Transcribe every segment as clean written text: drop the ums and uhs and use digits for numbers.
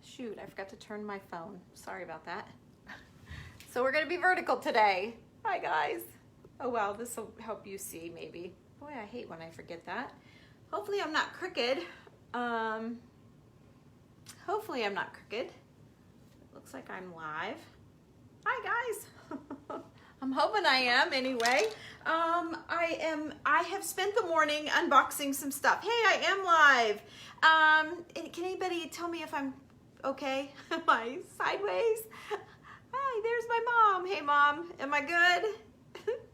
Shoot, I forgot to turn my phone. Sorry about that. So we're gonna be vertical today. Hi guys. Oh wow, this will help you see maybe. Boy, I hate when I forget that. Hopefully I'm not crooked. Hopefully I'm not crooked. It looks like I'm live. Hi guys. I'm hoping I am anyway. I have spent the morning unboxing some stuff. Hey, I am live. Can anybody tell me if I'm okay? Am I sideways? Hi, there's my mom. Hey mom, am I good?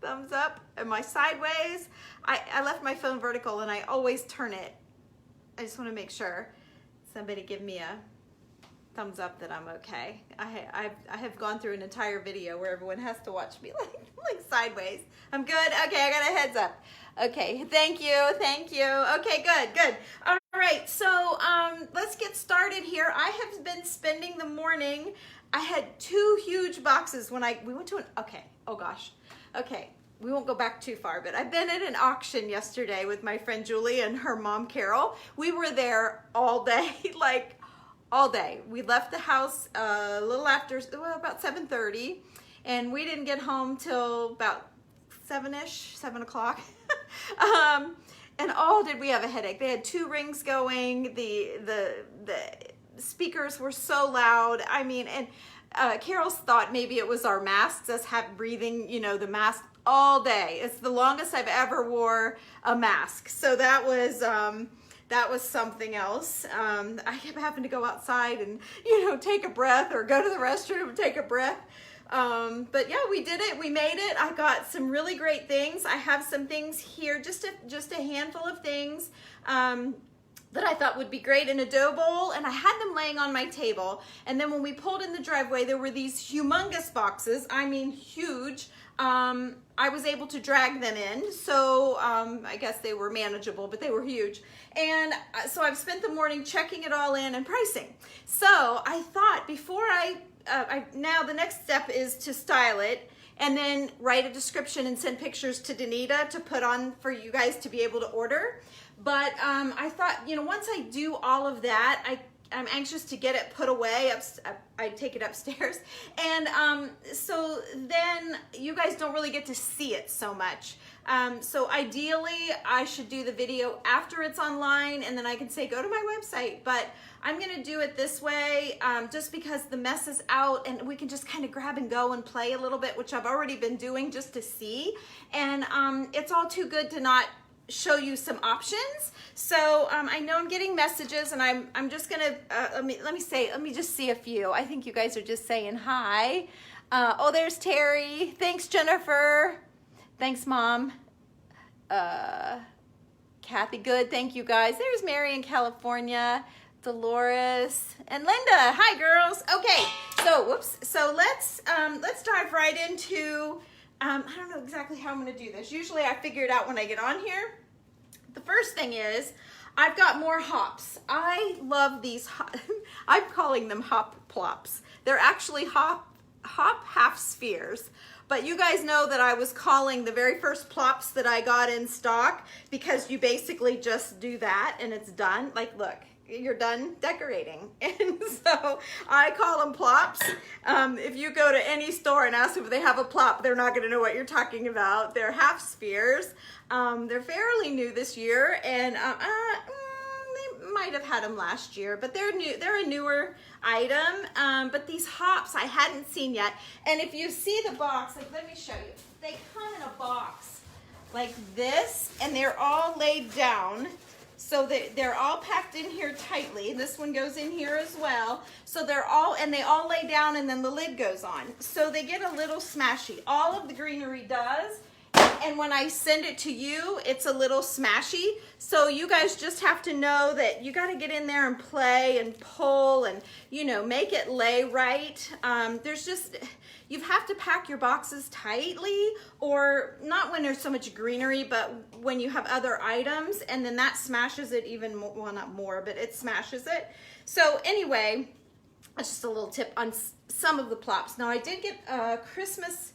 Thumbs up. Am I sideways? I left my phone vertical and I always turn it. I just want to make sure. Somebody give me a thumbs up that I'm okay. I have gone through an entire video where everyone has to watch me like sideways. I'm good. Okay, I got a heads up. Okay, thank you. Okay, good. All right, so let's get started here. I have been spending the morning. I had 2 huge boxes when we went to an, okay, we won't go back too far, but I've been at an auction yesterday with my friend Julie and her mom Carol. We were there all day, like all day. We left the house a little after, well, about 7:30, and we didn't get home till about 7-ish, 7 o'clock. And oh, did we have a headache. They had 2 rings going. The speakers were so loud. I mean, and Carol's thought maybe it was our masks, us breathing, you know, the mask all day. It's the longest I've ever wore a mask. So that was something else. I kept having to go outside and, you know, take a breath or go to the restroom and take a breath. But yeah, we did it. We made it. I got some really great things. I have some things here, just a handful of things that I thought would be great in a dough bowl, and I had them laying on my table. And then when we pulled in the driveway, there were these humongous boxes. I mean, huge. I was able to drag them in, so I guess they were manageable, but they were huge. And so I've spent the morning checking it all in and pricing. So I thought before now the next step is to style it and then write a description and send pictures to Danita to put on for you guys to be able to order. But I thought, you know, once I do all of that, I'm anxious to get it put away. I take it upstairs. And so then you guys don't really get to see it so much. So ideally, I should do the video after it's online, and then I can say, go to my website. But I'm gonna do it this way just because the mess is out and we can just kind of grab and go and play a little bit, which I've already been doing just to see. And it's all too good to not show you some options. So I know I'm getting messages, and I'm just gonna let me just see a few. I think you guys are just saying hi. Oh, there's Terry. Thanks, Jennifer. Thanks, Mom. Kathy, good. Thank you, guys. There's Mary in California. Dolores and Linda. Hi, girls. Okay, so whoops. So let's dive right into. I don't know exactly how I'm going to do this. Usually I figure it out when I get on here. The first thing is I've got more hops. I love these. I'm calling them hop plops. They're actually hop half spheres. But you guys know that I was calling the very first plops that I got in stock because you basically just do that and it's done. Like, look. You're done decorating. And so I call them plops. If you go to any store and ask them if they have a plop, they're not going to know what you're talking about. They're half spheres. They're fairly new this year, and they might have had them last year, but they're new. They're a newer item. But these hops I hadn't seen yet. And if you see the box, like, let me show you. They come in a box like this, and they're all laid down. So they're all packed in here tightly. This one goes in here as well. So they all lay down, and then the lid goes on. So they get a little smashy. All of the greenery does. And when I send it to you, it's a little smashy. So you guys just have to know that you got to get in there and play and pull and, you know, make it lay right. You have to pack your boxes tightly, or not when there's so much greenery, but when you have other items, and then that smashes it even more, well, not more, but it smashes it. So anyway, that's just a little tip on some of the plops. Now I did get Christmas,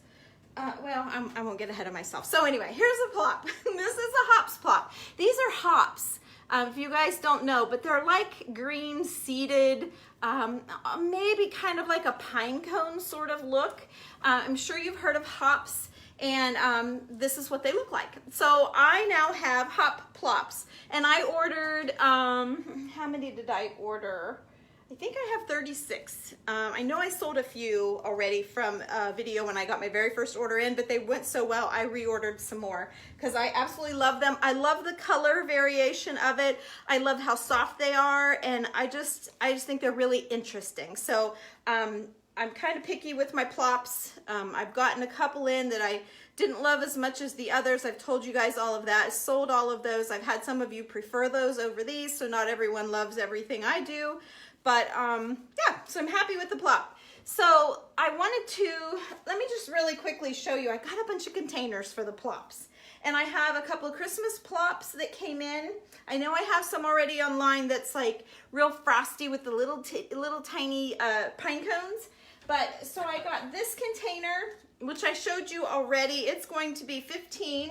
well, I won't get ahead of myself. So anyway, here's a plop. This is a hops plop. These are hops. If you guys don't know, but they're like green seeded, maybe kind of like a pine cone sort of look. I'm sure you've heard of hops, and this is what they look like. So I now have hop plops, and I ordered, how many did I order? I think I have 36. I know I sold a few already from a video when I got my very first order in, but they went so well, I reordered some more because I absolutely love them. I love the color variation of it. I love how soft they are, and I just think they're really interesting. So I'm kind of picky with my plops. I've gotten a couple in that I didn't love as much as the others. I've told you guys all of that. I sold all of those. I've had some of you prefer those over these, so not everyone loves everything I do. But yeah, so I'm happy with the plop. So I wanted to, let me just really quickly show you. I got a bunch of containers for the plops. And I have a couple of Christmas plops that came in. I know I have some already online that's like real frosty with the little tiny pine cones. But so I got this container, which I showed you already. It's going to be 15.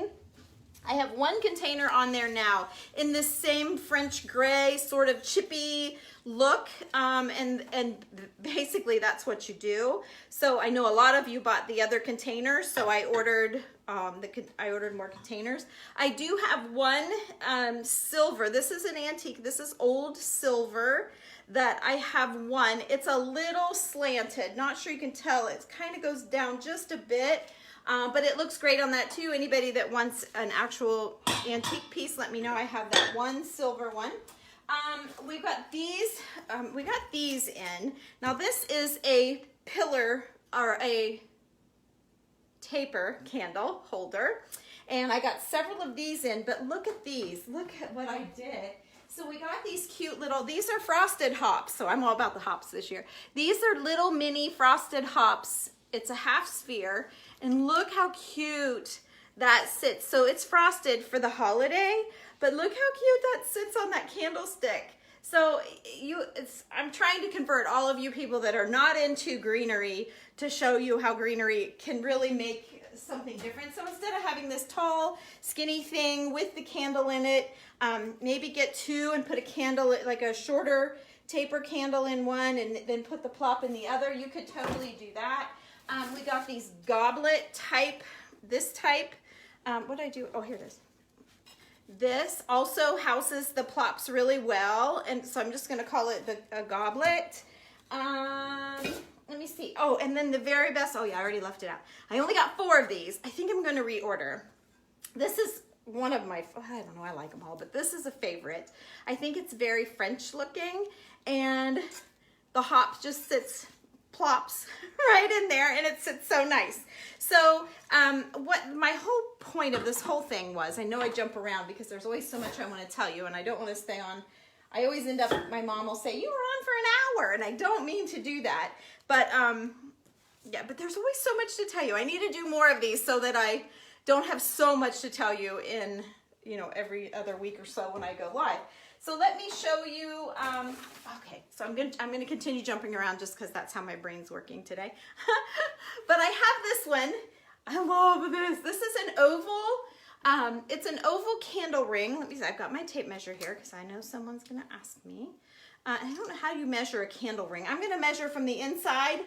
I have one container on there now in this same French gray sort of chippy look, and basically that's what you do. So I know a lot of you bought the other containers, so I ordered more containers. I do have one silver. This is an antique. This is old silver that I have one. It's a little slanted. Not sure you can tell. It kind of goes down just a bit. But it looks great on that too. Anybody that wants an actual antique piece, let me know. I have that one silver one. We got these in. Now this is a pillar or a taper candle holder. And I got several of these in, but look at these. Look at what I did. So we got these cute little, these are frosted hops. So I'm all about the hops this year. These are little mini frosted hops. It's a half sphere, and look how cute that sits. So it's frosted for the holiday, but look how cute that sits on that candlestick. So I'm trying to convert all of you people that are not into greenery to show you how greenery can really make something different. So instead of having this tall, skinny thing with the candle in it, maybe get two and put a candle, like a shorter taper candle in one, and then put the plop in the other. You could totally do that. We got these goblet type, this type. What did I do? Oh, here it is. This also houses the plops really well, and so I'm just going to call it a goblet. Let me see. Oh, and then the very best. Oh, yeah, I already left it out. I only got 4 of these. I think I'm going to reorder. This is one of my, I don't know, I like them all, but this is a favorite. I think it's very French looking, and the hop just sits, plops right in there, and it sits so nice. So what my whole point of this whole thing was, I know I jump around because there's always so much I want to tell you, and I don't want to stay on. I always end up, my mom will say, you were on for an hour, and I don't mean to do that. But yeah, but there's always so much to tell you. I need to do more of these so that I don't have so much to tell you in, you know, every other week or so when I go live. So let me show you, okay, so I'm gonna continue jumping around just because that's how my brain's working today. But I have this one. I love this. This is an oval, it's an oval candle ring. Let me see, I've got my tape measure here because I know someone's gonna ask me. I don't know how you measure a candle ring. I'm gonna measure from the inside,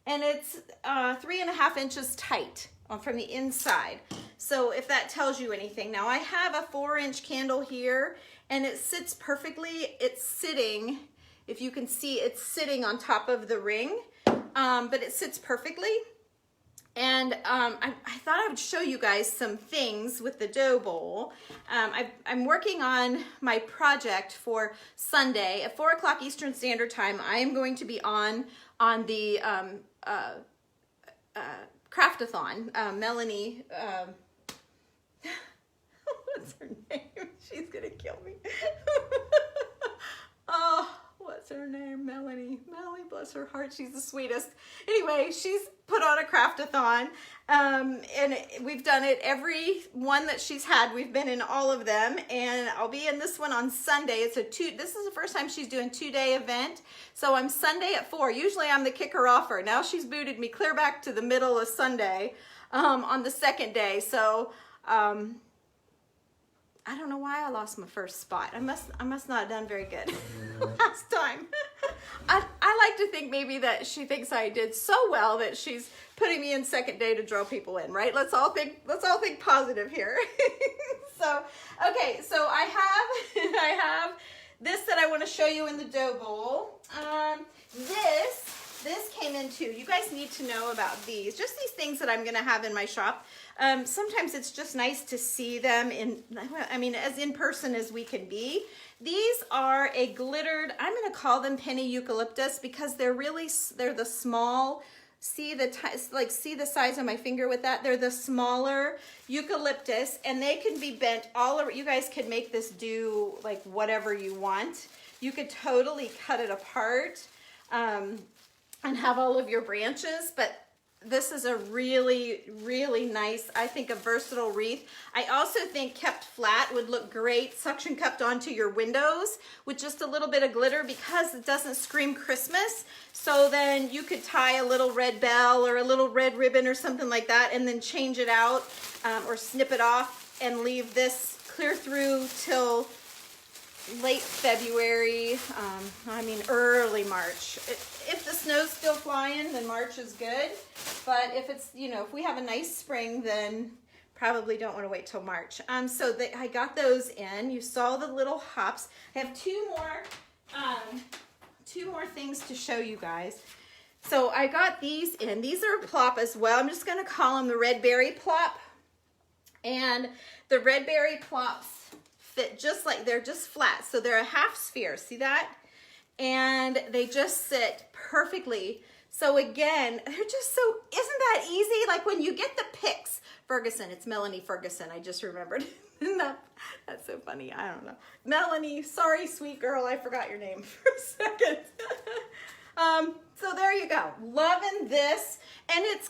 and it's 3.5 inches tight from the inside. So if that tells you anything. Now I have a 4-inch candle here, and it sits perfectly. It's sitting, if you can see, it's sitting on top of the ring, but it sits perfectly. And I thought I would show you guys some things with the dough bowl. I'm working on my project for Sunday at 4 o'clock Eastern Standard Time. I am going to be on the Craftathon. Melanie, what's her name? She's gonna kill me. Oh, what's her name? Melanie, bless her heart, she's the sweetest. Anyway, she's put on a Craftathon, and we've done it every one that she's had. We've been in all of them, and I'll be in this one on Sunday. This is the first time she's doing 2-day event, so I'm Sunday at 4. Usually I'm the kicker-offer. Now she's booted me clear back to the middle of Sunday on the second day, so I don't know why I lost my first spot. I must not have done very good last time. I like to think maybe that she thinks I did so well that she's putting me in second day to draw people in, right? Let's all think positive here. So, okay, so I have this that I want to show you in the dough bowl. This came in too. You guys need to know about these. Just these things that I'm going to have in my shop. Sometimes it's just nice to see them as in person as we can be. These are a glittered, I'm going to call them penny eucalyptus because they're the small, see the size of my finger with that? They're the smaller eucalyptus, and they can be bent all over. You guys can make this do like whatever you want. You could totally cut it apart and have all of your branches, but this is a really, really nice, I think, a versatile wreath. I also think kept flat would look great, suction cupped onto your windows with just a little bit of glitter because it doesn't scream Christmas. So then you could tie a little red bell or a little red ribbon or something like that and then change it out or snip it off and leave this clear through till late February, early March. If the snow's still flying, then March is good. But if it's, if we have a nice spring, then probably don't want to wait till March. I got those in. You saw the little hops. I have two more things to show you guys. So I got these in. These are a plop as well. I'm just going to call them the red berry plop. And the red berry plops fit just like, they're just flat. So they're a half sphere, see that? And they just sit perfectly. So again, they're just so, isn't that easy? Like when you get the pics, Ferguson, it's Melanie Ferguson, I just remembered. That's so funny, I don't know. Melanie, sorry sweet girl, I forgot your name for a second. So there you go, loving this. And it's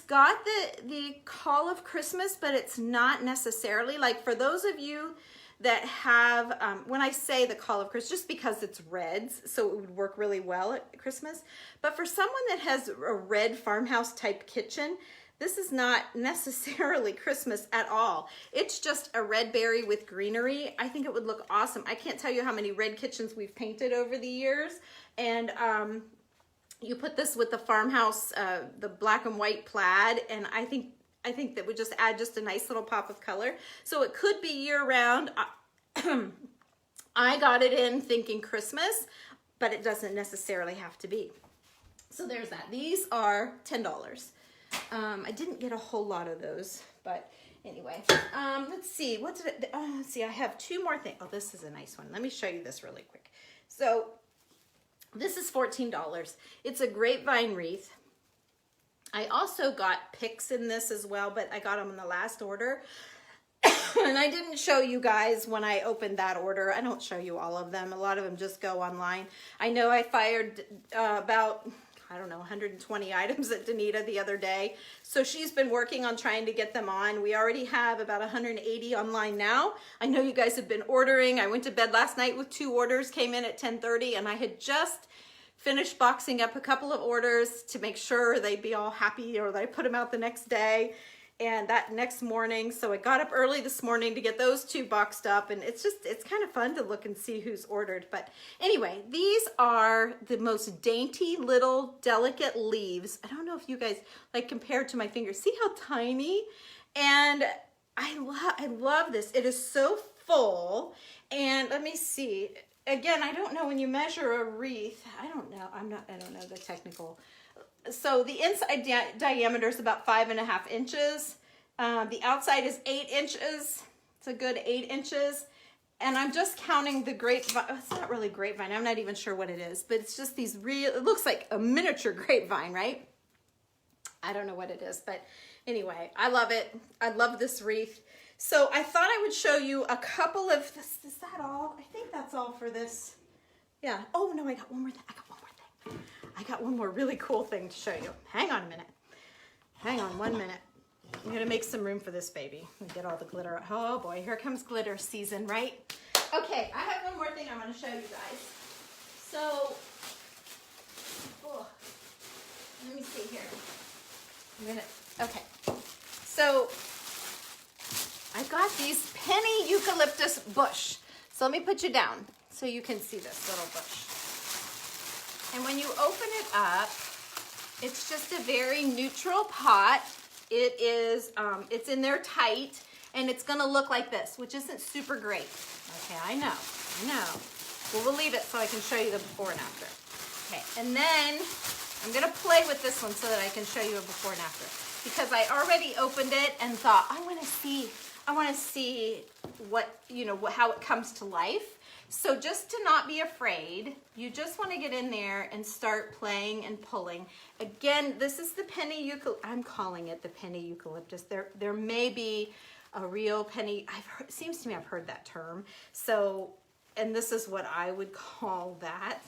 got the call of Christmas, but it's not necessarily. Like for those of you that have, when I say the call of Christmas, just because it's reds, so it would work really well at Christmas. But for someone that has a red farmhouse type kitchen, this is not necessarily Christmas at all. It's just a red berry with greenery. I think it would look awesome. I can't tell you how many red kitchens we've painted over the years. And you put this with the farmhouse, the black and white plaid, and I think that would just add just a nice little pop of color. So it could be year round. I got it in thinking Christmas, but it doesn't necessarily have to be. So there's that. These are $10. I didn't get a whole lot of those, but anyway. Let's see. What did it? Let's see. I have two more things. Oh, this is a nice one. Let me show you this really quick. So this is $14. It's a grapevine wreath. I also got picks in this as well, but I got them in the last order. And I didn't show you guys when I opened that order. I don't show you all of them. A lot of them just go online. I know I fired about, I don't know, 120 items at Danita the other day. So she's been working on trying to get them on. We already have about 180 online now. I know you guys have been ordering. I went to bed last night with 2 orders, came in at 10:30, and I had just finished boxing up a couple of orders to make sure they'd be all happy or that I put them out the next day and that next morning. So I got up early this morning to get those 2 boxed up, and it's kind of fun to look and see who's ordered. But anyway, these are the most dainty little delicate leaves. I don't know if you guys, like compared to my fingers, see how tiny? And I love this. It is so full. And let me see. Again, I don't know when you measure a wreath. I don't know the technical. So the inside diameter is about 5.5 inches. The outside is 8 inches. It's a good 8 inches. And I'm just counting the grapevine. It's not really grapevine. I'm not even sure what it is, but it's just these it looks like a miniature grapevine, right? I don't know what it is, but anyway, I love it. I love this wreath. So I thought I would show you a couple of, is that all? I think that's all for this. Yeah. Oh no, I got one more thing. I got one more really cool thing to show you. Hang on a minute. Hang on 1 minute. I'm gonna make some room for this baby and get all the glitter. Oh boy, here comes glitter season, right? Okay, I have one more thing I want to show you guys. So, let me see here. Okay. So, I got these penny eucalyptus bush. So let me put you down so you can see this little bush. And when you open it up, it's just a very neutral pot. It is, it's in there tight, and it's gonna look like this, which isn't super great. Okay, I know. Well, we'll leave it so I can show you the before and after. Okay, and then I'm gonna play with this one so that I can show you a before and after. Because I already opened it and thought, I wanna see what, you know, how it comes to life. So just to not be afraid, you just want to get in there and start playing and pulling. Again, this is the penny eucalyptus. I'm calling it the penny eucalyptus. There may be a real penny. It seems to me I've heard that term. So, and this is what I would call that.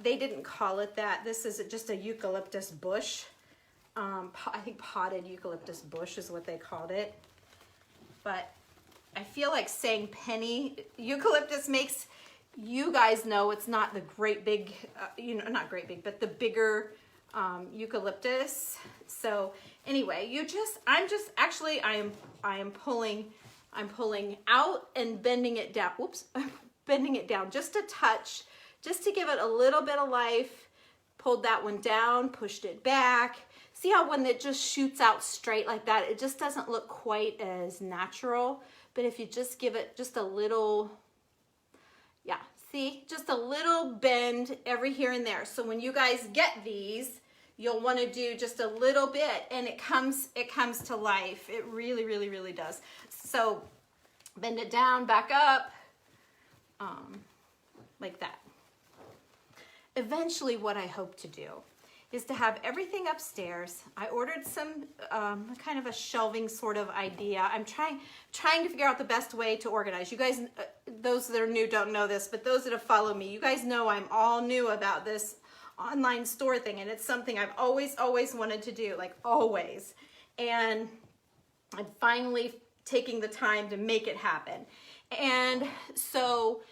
They didn't call it that. This is just a eucalyptus bush. I think potted eucalyptus bush is what they called it. But I feel like saying penny eucalyptus makes you guys know it's not the great big, you know, not great big, but the bigger eucalyptus. So anyway, I am pulling out and bending it down. Whoops, bending it down just a touch, just to give it a little bit of life. Pulled that one down, pushed it back. See how when it just shoots out straight like that, it just doesn't look quite as natural. But if you just give it just a little, yeah, see, just a little bend every here and there. So when you guys get these, you'll want to do just a little bit, and it comes to life. It really, really, really does. So bend it down, back up, like that. Eventually, what I hope to do is to have everything upstairs. I ordered some kind of a shelving sort of idea. I'm trying to figure out the best way to organize. You guys, those that are new don't know this, but those that have followed me, you guys know I'm all new about this online store thing, and it's something I've always wanted to do, like always. And I'm finally taking the time to make it happen. And so,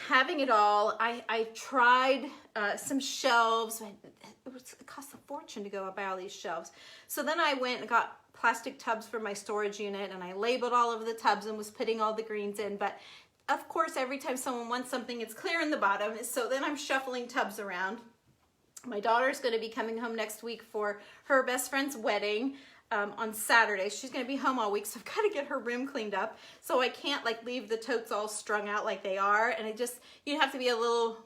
having it all, I tried some shelves. It cost a fortune to go buy all these shelves. So then I went and got plastic tubs for my storage unit, and I labeled all of the tubs and was putting all the greens in. But of course, every time someone wants something, it's clear in the bottom. So then I'm shuffling tubs around. My daughter's going to be coming home next week for her best friend's wedding. On Saturday. She's going to be home all week, so I've got to get her room cleaned up. So I can't like leave the totes all strung out like they are, and you have to be a little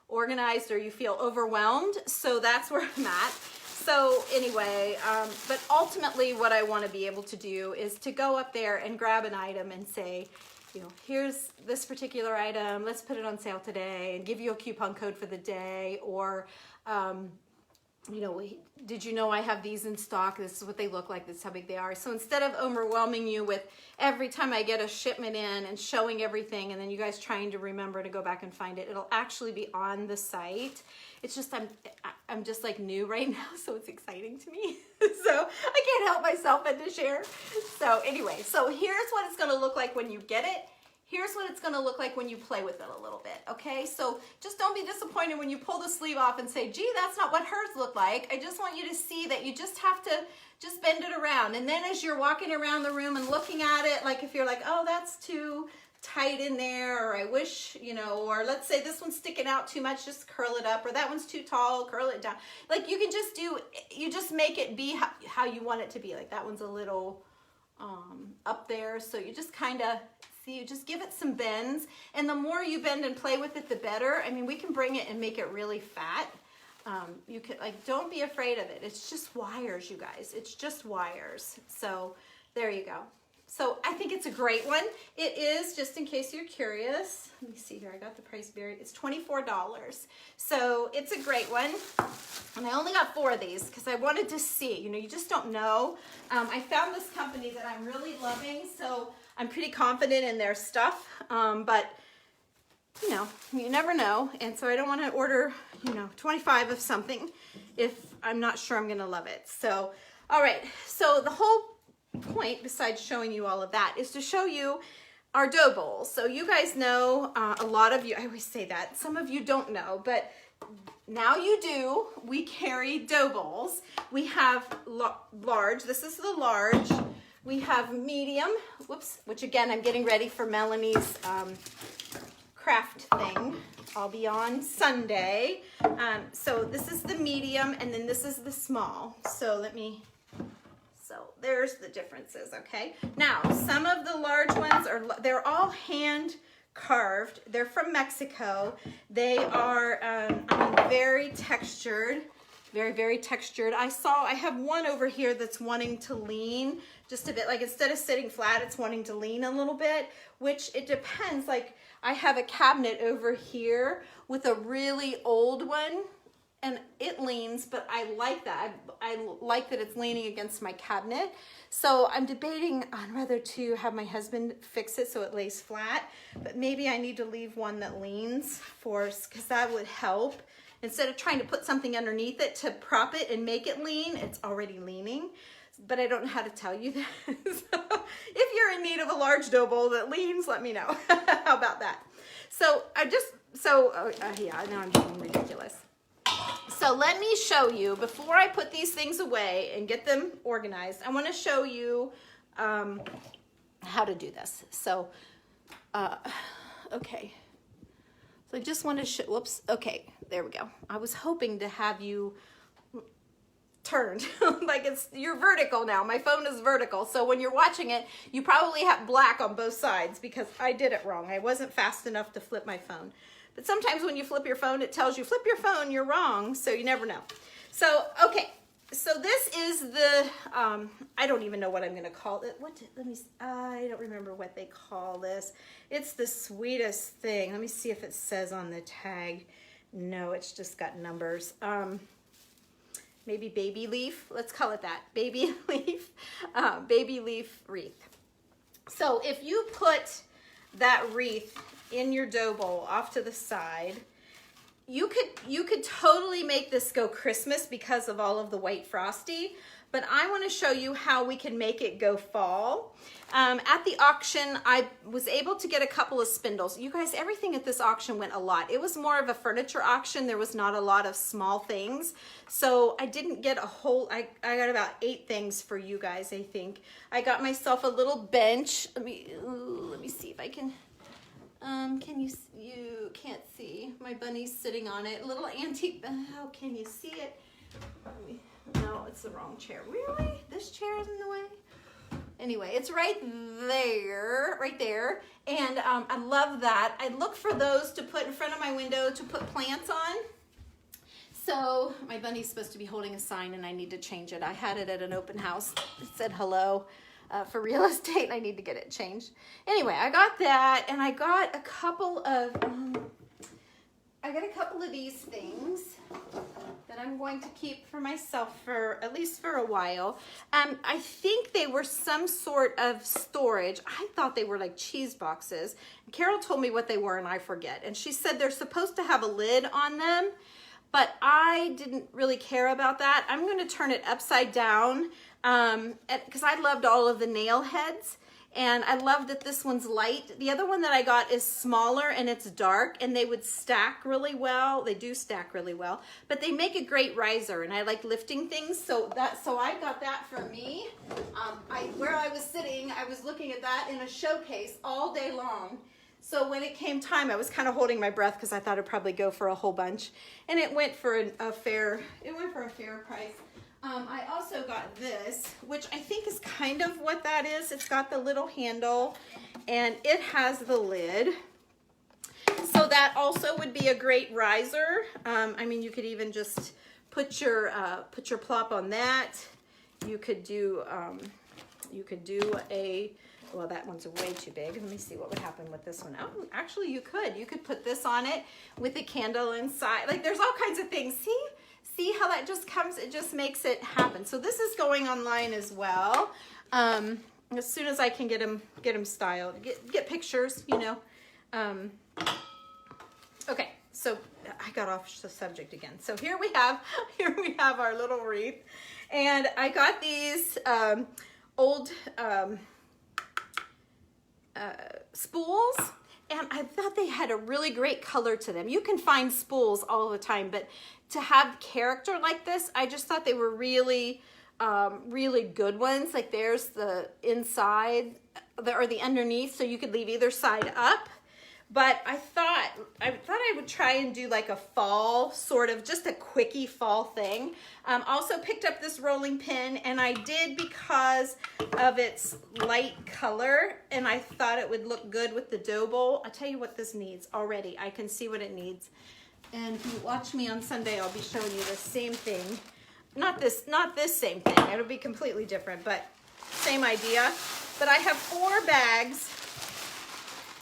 organized or you feel overwhelmed. So that's where I'm at. So anyway, but ultimately what I want to be able to do is to go up there and grab an item and say, you know, here's this particular item, let's put it on sale today, and give you a coupon code for the day, or you know, did you know I have these in stock? This is what they look like. This is how big they are. So instead of overwhelming you with every time I get a shipment in and showing everything, and then you guys trying to remember to go back and find it, it'll actually be on the site. It's just, I'm just like new right now, so it's exciting to me. So I can't help myself but to share. So anyway, so here's what it's going to look like when you get it. Here's what it's going to look like when you play with it a little bit, okay? So just don't be disappointed when you pull the sleeve off and say, gee, that's not what hers looked like. I just want you to see that you just have to just bend it around. And then as you're walking around the room and looking at it, like if you're like, oh, that's too tight in there, or I wish, you know, or let's say this one's sticking out too much, just curl it up, or that one's too tall, curl it down. Like you can just you just make it be how you want it to be. Like that one's a little up there, so you just kind of, you just give it some bends, and the more you bend and play with it, the better. I mean, we can bring it and make it really fat. You can, like, don't be afraid of it. It's just wires, you guys. It's just wires. So there you go. So I think it's a great one. It is, just in case you're curious. Let me see here. I got the price buried. It's $24. So it's a great one. And I only got 4 of these because I wanted to see. You know, you just don't know. I found this company that I'm really loving, so I'm pretty confident in their stuff. But, you know, you never know. And so I don't want to order, you know, 25 of something if I'm not sure I'm going to love it. So, all right. So the whole point, besides showing you all of that, is to show you our dough bowls. So you guys know, a lot of you, I always say that, some of you don't know, but now you do, we carry dough bowls. We have large, this is the large. We have medium, whoops, which again, I'm getting ready for Melanie's craft thing. I'll be on Sunday. So this is the medium, and then this is the small. So there's the differences, okay? Now, some of the large ones they're all hand carved. They're from Mexico. They are, very textured, very, very textured. I have one over here that's wanting to lean just a bit, like instead of sitting flat, it's wanting to lean a little bit, which it depends. Like I have a cabinet over here with a really old one, and it leans, but I like that. I like that it's leaning against my cabinet. So I'm debating on whether to have my husband fix it so it lays flat, but maybe I need to leave one that leans because that would help. Instead of trying to put something underneath it to prop it and make it lean, it's already leaning. But I don't know how to tell you that. So if you're in need of a large dough bowl that leans, let me know. How about that? So yeah, now I'm being ridiculous. So let me show you, before I put these things away and get them organized, I want to show you how to do this. So, okay. So I just want to show, whoops, okay, there we go. I was hoping to have you turned, like you're vertical now. My phone is vertical. So when you're watching it, you probably have black on both sides because I did it wrong. I wasn't fast enough to flip my phone. But sometimes when you flip your phone, it tells you, flip your phone, you're wrong. So you never know. So, okay. So this is the, I don't even know what I'm going to call it. I don't remember what they call this. It's the sweetest thing. Let me see if it says on the tag. No, it's just got numbers. Maybe baby leaf. Let's call it that. Baby leaf wreath. So if you put that wreath in your dough bowl off to the side, you could totally make this go Christmas because of all of the white frosty, but I want to show you how we can make it go fall. At the auction, I was able to get a couple of spindles. You guys, everything at this auction went a lot. It was more of a furniture auction. There was not a lot of small things. So I didn't get a whole, I got about 8 things for you guys, I think. I got myself a little bench. Let me see if I can you can't see. My bunny's sitting on it. A little antique, how can you see it? No, it's the wrong chair. Really? This chair is in the way? Anyway, it's right there. And I love that. I look for those to put in front of my window to put plants on. So my bunny's supposed to be holding a sign and I need to change it. I had it at an open house. It said hello. For real estate, I need to get it changed. Anyway, I got that, and I got a couple of these things that I'm going to keep for myself for at least for a while. I think they were some sort of storage. I thought they were like cheese boxes. Carol told me what they were, and I forget. And she said they're supposed to have a lid on them, but I didn't really care about that. I'm going to turn it upside down. Because I loved all of the nail heads, and I love that this one's light. The other one that I got is smaller and it's dark, and they would stack really well. They do stack really well, but they make a great riser, and I like lifting things. So I got that for me. Where I was sitting, I was looking at that in a showcase all day long. So when it came time, I was kind of holding my breath because I thought it'd probably go for a whole bunch, and it went for a fair price. I also got this, which I think is kind of what that is. It's got the little handle and it has the lid. So that also would be a great riser. I mean, you could even just put your plop on that. You could do well, that one's way too big. Let me see what would happen with this one. Oh, actually you could put this on it with a candle inside. Like there's all kinds of things. See how that just comes, it just makes it happen. So this is going online as well. As soon as I can get them styled, get pictures, you know. Okay, so I got off the subject again. So here we have our little wreath, and I got these old spools. and I thought they had a really great color to them. You can find spools all the time, but to have character like this, I just thought they were really, really good ones. Like there's the inside or the underneath, so you could leave either side up. But I thought I would try and do like a fall, sort of just a quickie fall thing. Also picked up this rolling pin, and I did because of its light color, and I thought it would look good with the dough bowl. I'll tell you what this needs already. I can see what it needs. And if you watch me on Sunday, I'll be showing you the same thing. Not this same thing. It'll be completely different, but same idea. But I have 4 bags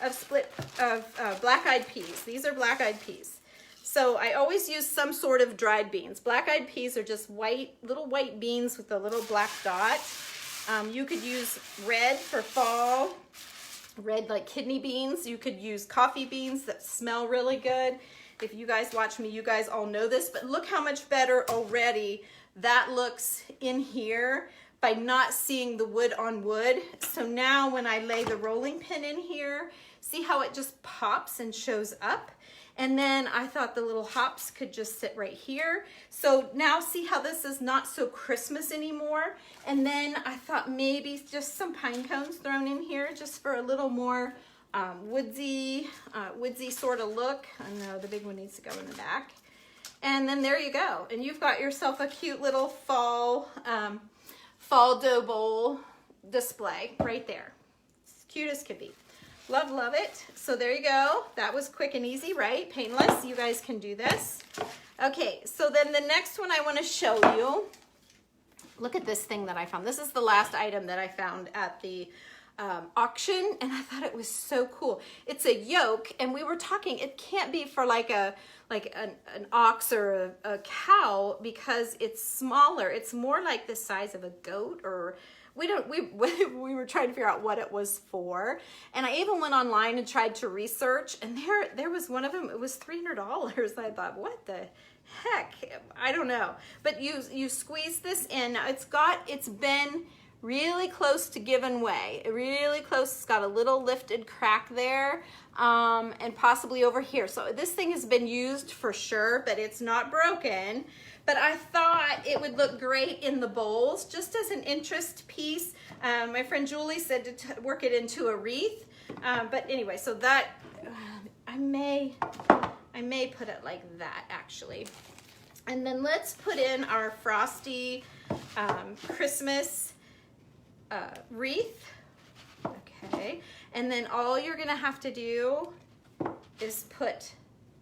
of black-eyed peas. These are black-eyed peas. So I always use some sort of dried beans. Black-eyed peas are just little white beans with a little black dot. You could use red for fall, red like kidney beans. You could use coffee beans that smell really good. If you guys watch me, you guys all know this, but look how much better already that looks in here by not seeing the wood on wood. So now when I lay the rolling pin in here, see how it just pops and shows up? And then I thought the little hops could just sit right here. So now see how this is not so Christmas anymore? And then I thought maybe just some pine cones thrown in here just for a little more woodsy sort of look. I know the big one needs to go in the back. And then there you go. And you've got yourself a cute little fall dough bowl display right there. It's cute as could be. Love, love it. So there you go. That was quick and easy, right? Painless. You guys can do this. Okay, so then the next one I want to show you, look at this thing that I found. This is the last item that I found at the auction, and I thought it was so cool. It's a yoke, and we were talking, it can't be for like an ox or a cow because it's smaller. It's more like the size of a goat, or we were trying to figure out what it was for. And I even went online and tried to research, and there was one of them. It was $300. I thought, what the heck? I don't know. But you squeeze this in. Now it's been really close to giving way. Really close. It's got a little lifted crack there, and possibly over here. So this thing has been used for sure, but it's not broken. But I thought it would look great in the bowls, just as an interest piece. My friend Julie said to work it into a wreath. But anyway, so that, I may put it like that, actually. And then let's put in our frosty Christmas wreath. Okay, and then all you're gonna have to do is put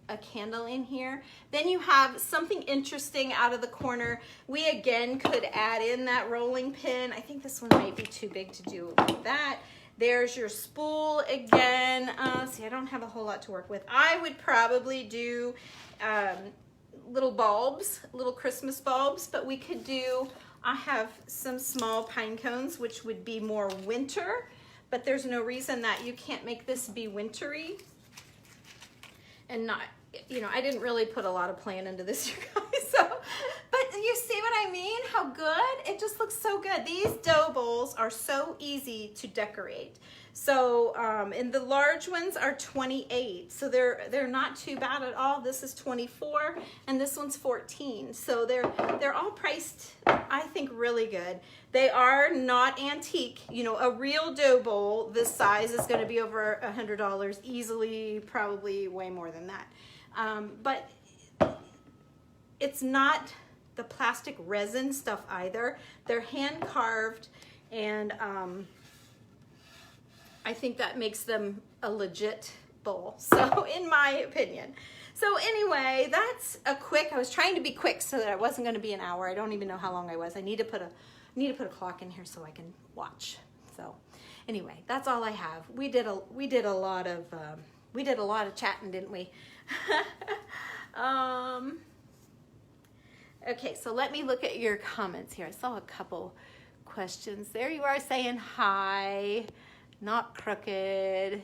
a candle in here. Then you have something interesting out of the corner. We again could add in that rolling pin. I think this one might be too big to do like that. There's your spool again. See, I don't have a whole lot to work with. I would probably do little bulbs, little Christmas bulbs, but we could do, I have some small pine cones, which would be more winter, but there's no reason that you can't make this be wintry and not, you know, I didn't really put a lot of plan into this, you guys, so, but you see what I mean? How good? It just looks so good. These dough bowls are so easy to decorate. So, and the large ones are 28, so they're not too bad at all. This is 24, and this one's 14. So they're all priced, I think, really good. They are not antique. You know, a real dough bowl this size is going to be over $100 easily, probably way more than that. But it's not the plastic resin stuff either. They're hand carved, and I think that makes them a legit bowl, so in my opinion. So anyway, that's a quick, I was trying to be quick so that it wasn't going to be an hour. I don't even know how long I was. I need to put a clock in here so I can watch. So anyway, that's all I have. We did a lot of chatting, didn't we? Okay, so let me look at your comments here. I saw a couple questions. There you are saying hi. Not crooked.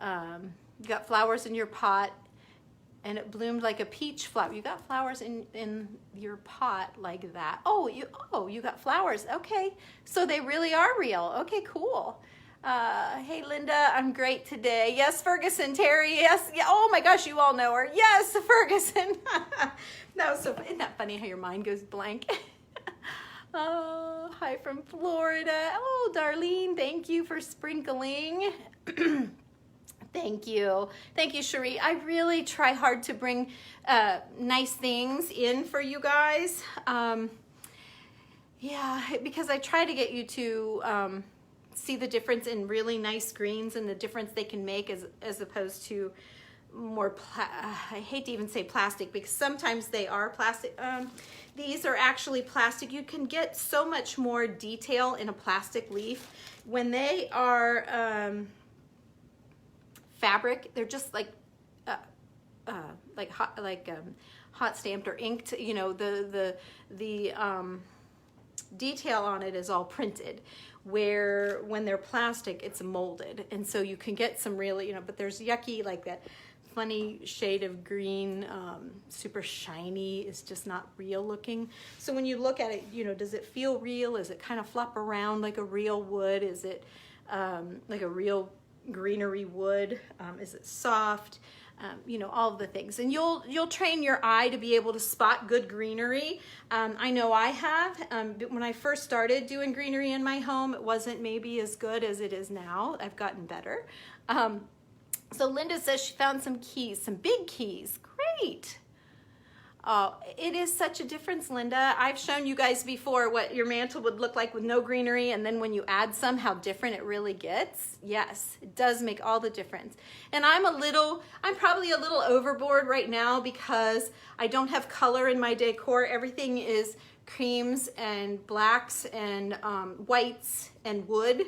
You got flowers in your pot and it bloomed like a peach flower. You got flowers in your pot like that. Oh, you got flowers. Okay, so they really are real. Okay, cool. Hey Linda, I'm great today. Yes, Ferguson, Terry, yes. Yeah, oh my gosh, you all know her. Yes, Ferguson. No, so isn't that funny how your mind goes blank? Oh, hi from Florida. Oh, Darlene, thank you for sprinkling. Thank you. Thank you, Cherie. I really try hard to bring nice things in for you guys. Yeah, because I try to get you to see the difference in really nice greens and the difference they can make as opposed to more, I hate to even say plastic because sometimes they are plastic. These are actually plastic. You can get so much more detail in a plastic leaf. When they are fabric, they're just like hot stamped or inked. You know, the detail on it is all printed, where when they're plastic it's molded, and so you can get some really, you know, but there's yucky, like that funny shade of green, super shiny, is just not real looking. So when you look at it, you know, does it feel real? Is it kind of flop around like a real wood? Is it like a real greenery wood? Is it soft? You know, all of the things, and you'll train your eye to be able to spot good greenery. I know I have. When I first started doing greenery in my home, it wasn't maybe as good as it is now. I've gotten better. So Linda says she found some keys, some big keys. Great. Oh, it is such a difference, Linda. I've shown you guys before what your mantle would look like with no greenery, and then when you add some, how different it really gets. Yes, it does make all the difference. And I'm probably a little overboard right now because I don't have color in my decor. Everything is creams and blacks and whites and wood.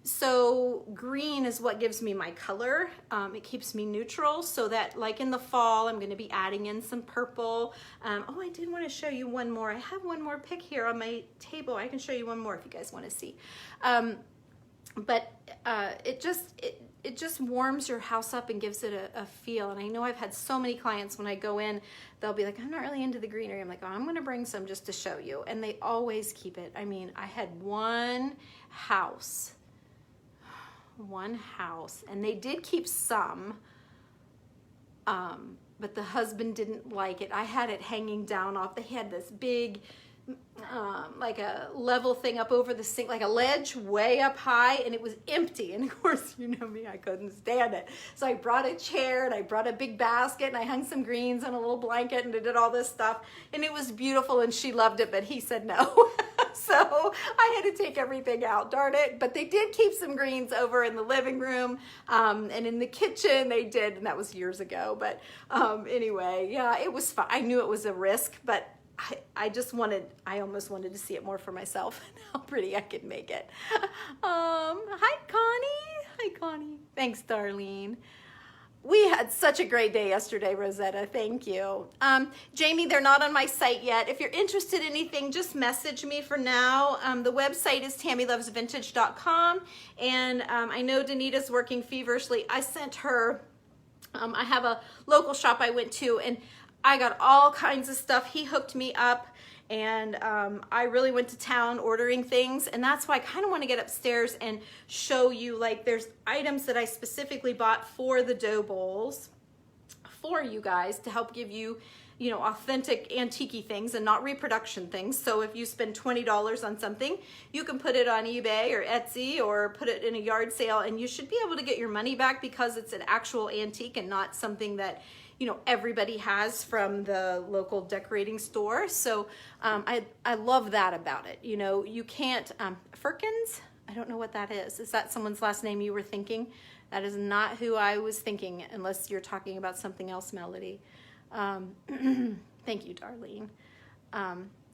So green is what gives me my color. It keeps me neutral, so that like in the fall, I'm gonna be adding in some purple. Oh, I did wanna show you one more. I have one more pick here on my table. I can show you one more if you guys wanna see. But it just warms your house up and gives it a feel. And I know I've had so many clients when I go in, they'll be like, I'm not really into the greenery. I'm like, oh, I'm gonna bring some just to show you. And they always keep it. I mean, I had one house, and they did keep some, but the husband didn't like it. I had it hanging down off. They had this big, like a level thing up over the sink, like a ledge way up high, and it was empty. And of course, you know me, I couldn't stand it. So I brought a chair and I brought a big basket and I hung some greens on a little blanket and did all this stuff. And it was beautiful and she loved it, but he said no. So I had to take everything out, darn it. But they did keep some greens over in the living room, and in the kitchen they did, and that was years ago. But anyway, yeah, it was fun. I knew it was a risk, but I almost wanted to see it more for myself, how pretty I could make it. Hi, Connie. Hi, Connie. Thanks, Darlene. We had such a great day yesterday, Rosetta. Thank you. Jamie, they're not on my site yet. If you're interested in anything, just message me for now. The website is tammylovesvintage.com. And I know Danita's working feverishly. I sent her, I have a local shop I went to, and I got all kinds of stuff. He hooked me up, and I really went to town ordering things, and that's why I kind of want to get upstairs and show you, like, there's items that I specifically bought for the dough bowls for you guys to help give you, you know, authentic antique things and not reproduction things. So if you spend $20 on something, you can put it on eBay or Etsy or put it in a yard sale, and you should be able to get your money back because it's an actual antique and not something that, you know, everybody has from the local decorating store. So I love that about it. You know, you can't, Firkins, I don't know what that is. Is that someone's last name you were thinking? That is not who I was thinking, unless you're talking about something else, Melody. Thank you, Darlene.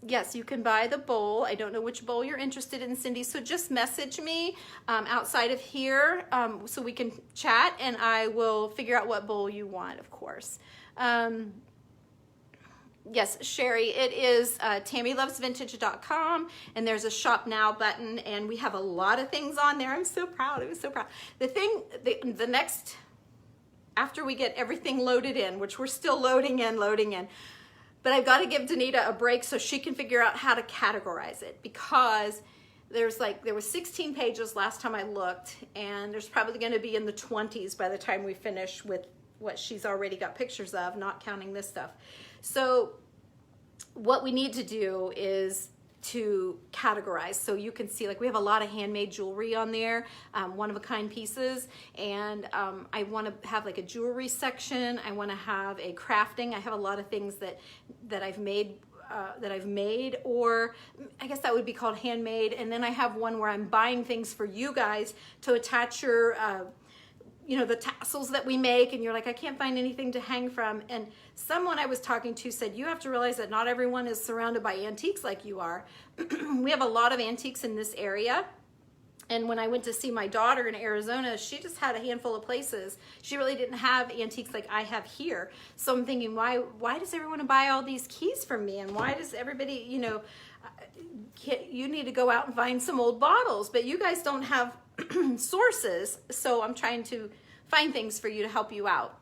Yes, you can buy the bowl. I don't know which bowl you're interested in, Cindy, so just message me outside of here so we can chat, and I will figure out what bowl you want, of course. Yes, Sherry, it is tammylovesvintage.com, and there's a shop now button, and we have a lot of things on there. I'm so proud. I was so proud. The next, after we get everything loaded in, which we're still loading in, but I've got to give Danita a break so she can figure out how to categorize it, because there was 16 pages last time I looked, and there's probably going to be in the 20s by the time we finish with what she's already got pictures of, not counting this stuff. So what we need to do is to categorize, so you can see, like, we have a lot of handmade jewelry on there, one-of-a-kind pieces, and I want to have like a jewelry section. I want to have a crafting. I have a lot of things that I've made, or I guess that would be called handmade. And then I have one where I'm buying things for you guys to attach your you know, the tassels that we make, and you're like, I can't find anything to hang from. And someone I was talking to said, you have to realize that not everyone is surrounded by antiques like you are. We have a lot of antiques in this area. And when I went to see my daughter in Arizona, she just had a handful of places. She really didn't have antiques like I have here. So I'm thinking, why does everyone buy all these keys from me? And why does everybody, you know, you need to go out and find some old bottles, but you guys don't have sources. So I'm trying to find things for you to help you out.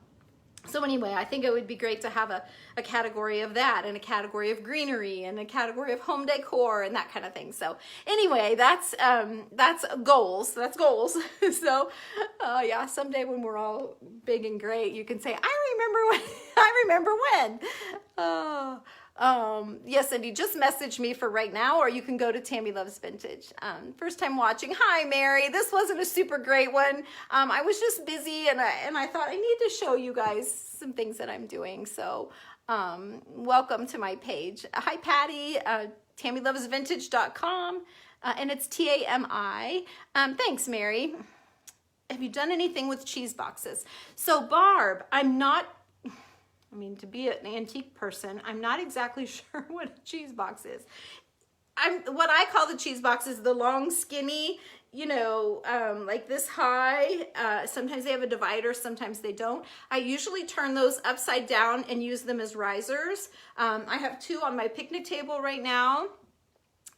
So anyway, I think it would be great to have a category of that, and a category of greenery, and a category of home decor, and that kind of thing. So anyway, that's goals. That's goals. So yeah, someday when we're all big and great, you can say, I remember when. I remember when. Yes, Cindy, just message me for right now, or you can go to Tammy Loves Vintage. First time watching. Hi, Mary. This wasn't a super great one. I was just busy, and I thought I need to show you guys some things that I'm doing. So welcome to my page. Hi, Patty. TammyLovesVintage.com, and it's TAMI. Thanks, Mary. Have you done anything with cheese boxes? So, Barb, to be an antique person, I'm not exactly sure what a cheese box is. What I call the cheese box is the long, skinny, you know, like this high. Sometimes they have a divider, sometimes they don't. I usually turn those upside down and use them as risers. I have two on my picnic table right now,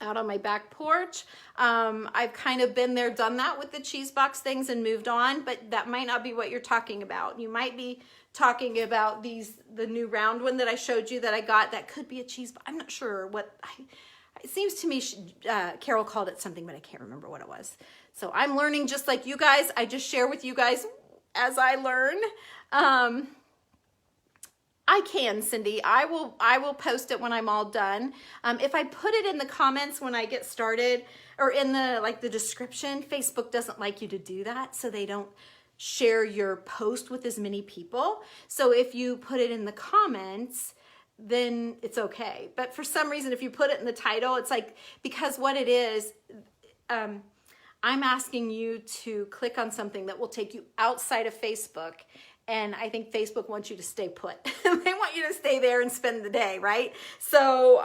out on my back porch. I've kind of been there, done that with the cheese box things and moved on, but that might not be what you're talking about. You might be talking about the new round one that I showed you that I got. That could be a cheese box. I'm not sure what, it seems to me Carol called it something, but I can't remember what it was. So I'm learning just like you guys. I just share with you guys as I learn. I can, Cindy. I will post it when I'm all done. If I put it in the comments when I get started, or in the description, Facebook doesn't like you to do that, so they don't share your post with as many people. So if you put it in the comments, then it's okay. But for some reason, if you put it in the title, it's like, because what it is, I'm asking you to click on something that will take you outside of Facebook. And I think Facebook wants you to stay put. They want you to stay there and spend the day, right? So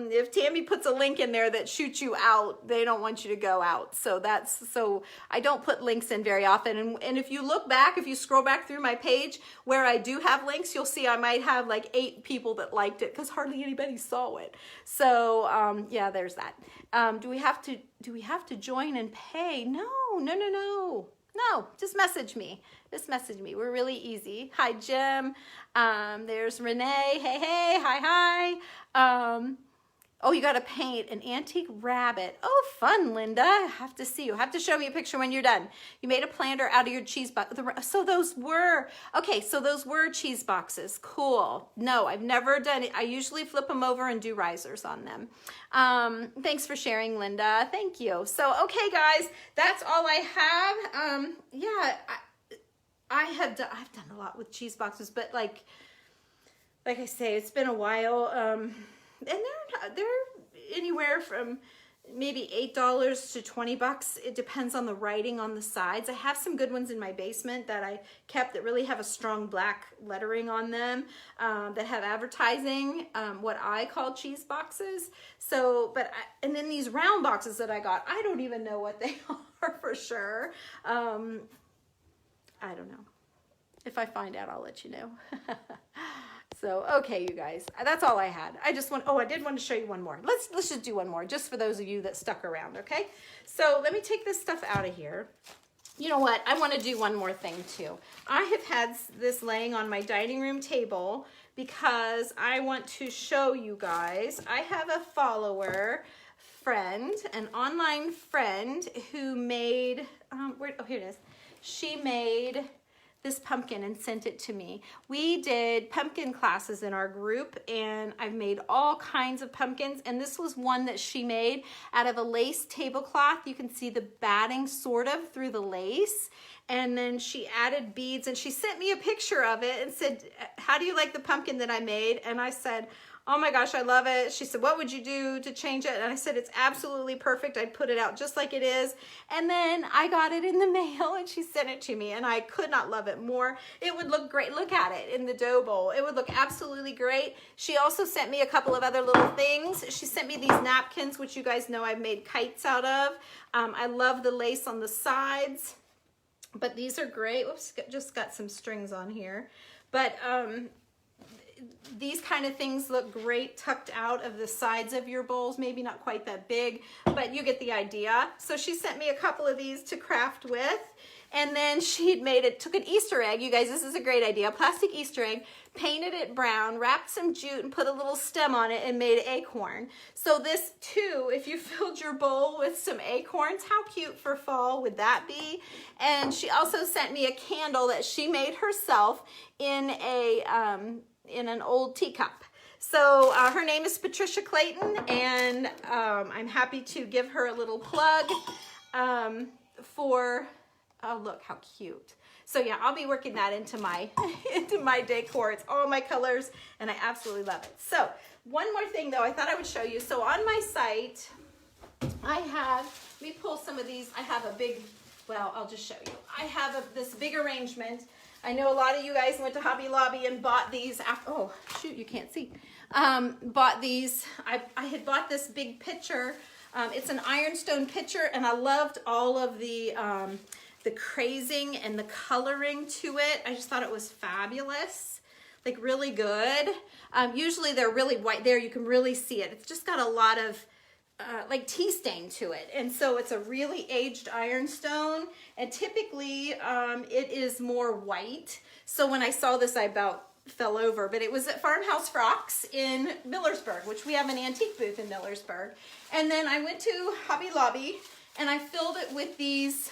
if Tammy puts a link in there that shoots you out, they don't want you to go out. So I don't put links in very often. And if you look back, if you scroll back through my page where I do have links, you'll see I might have like 8 people that liked it, because hardly anybody saw it. So yeah, there's that. Do we have to join and pay? No. No, just message me. Just message me. We're really easy. Hi, Jim. There's Renee. Hey, hi. Oh, you got to paint an antique rabbit. Oh, fun, Linda. I have to see you. Have to show me a picture when you're done. You made a planter out of your cheese box. So those were cheese boxes. Cool. No, I've never done it. I usually flip them over and do risers on them. Thanks for sharing, Linda. Thank you. So, okay, guys, that's all I have. Yeah, I've done a lot with cheese boxes, but like I say, it's been a while. And they're anywhere from maybe $8 to $20. It depends on the writing on the sides. I have some good ones in my basement that I kept that really have a strong black lettering on them, that have advertising, what I call cheese boxes. So, and then these round boxes that I got, I don't even know what they are for sure. I don't know. If I find out, I'll let you know. So, okay, you guys, that's all I had. I did want to show you one more. Let's just do one more, just for those of you that stuck around, okay? So let me take this stuff out of here. You know what? I want to do one more thing too. I have had this laying on my dining room table because I want to show you guys. I have a follower friend, an online friend who made, oh, here it is. She made this pumpkin and sent it to me. We did pumpkin classes in our group, and I've made all kinds of pumpkins, and this was one that she made out of a lace tablecloth. You can see the batting sort of through the lace, and then she added beads, and she sent me a picture of it and said, how do you like the pumpkin that I made? And I said, oh my gosh, I love it. She said, what would you do to change it? And I said, it's absolutely perfect. I'd put it out just like it is. And then I got it in the mail and she sent it to me, and I could not love it more. It would look great. Look at it in the dough bowl. It would look absolutely great. She also sent me a couple of other little things. She sent me these napkins, which you guys know I've made kites out of. I love the lace on the sides, but these are great. Oops, just got some strings on here. But these kind of things look great tucked out of the sides of your bowls. Maybe not quite that big, but you get the idea. So she sent me a couple of these to craft with, and then she'd made it, took an Easter egg. You guys, this is a great idea. A plastic Easter egg, painted it brown, wrapped some jute and put a little stem on it and made an acorn. So this too, if you filled your bowl with some acorns, how cute for fall would that be? And she also sent me a candle that she made herself in an old teacup. So her name is Patricia Clayton, and I'm happy to give her a little plug for, oh look how cute. So yeah, I'll be working that into my decor. It's all my colors and I absolutely love it. So one more thing though, I thought I would show you. So on my site, I have, let me pull some of these. I have a big, well, I'll just show you. I have this big arrangement. I know a lot of you guys went to Hobby Lobby and bought these. Oh, shoot, you can't see. Bought these. I had bought this big pitcher. It's an ironstone pitcher, and I loved all of the crazing and the coloring to it. I just thought it was fabulous, like really good. Usually they're really white. There, you can really see it. It's just got a lot of like tea stain to it, and so it's a really aged ironstone, and typically it is more white. So when I saw this, I about fell over, but it was at Farmhouse Frocks in Millersburg, which we have an antique booth in Millersburg. And then I went to Hobby Lobby and I filled it with these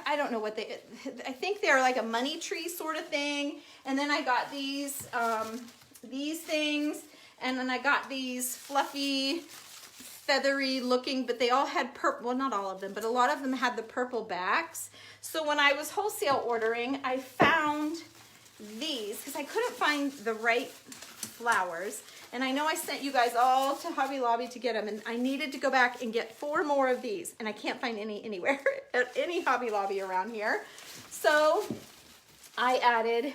I don't know what I think they're like a money tree sort of thing. And then I got these things. And then I got these fluffy, feathery looking, but they all had purple, well, not all of them, but a lot of them had the purple backs. So when I was wholesale ordering, I found these because I couldn't find the right flowers. And I know I sent you guys all to Hobby Lobby to get them, and I needed to go back and get 4 more of these, and I can't find any anywhere at any Hobby Lobby around here. So I added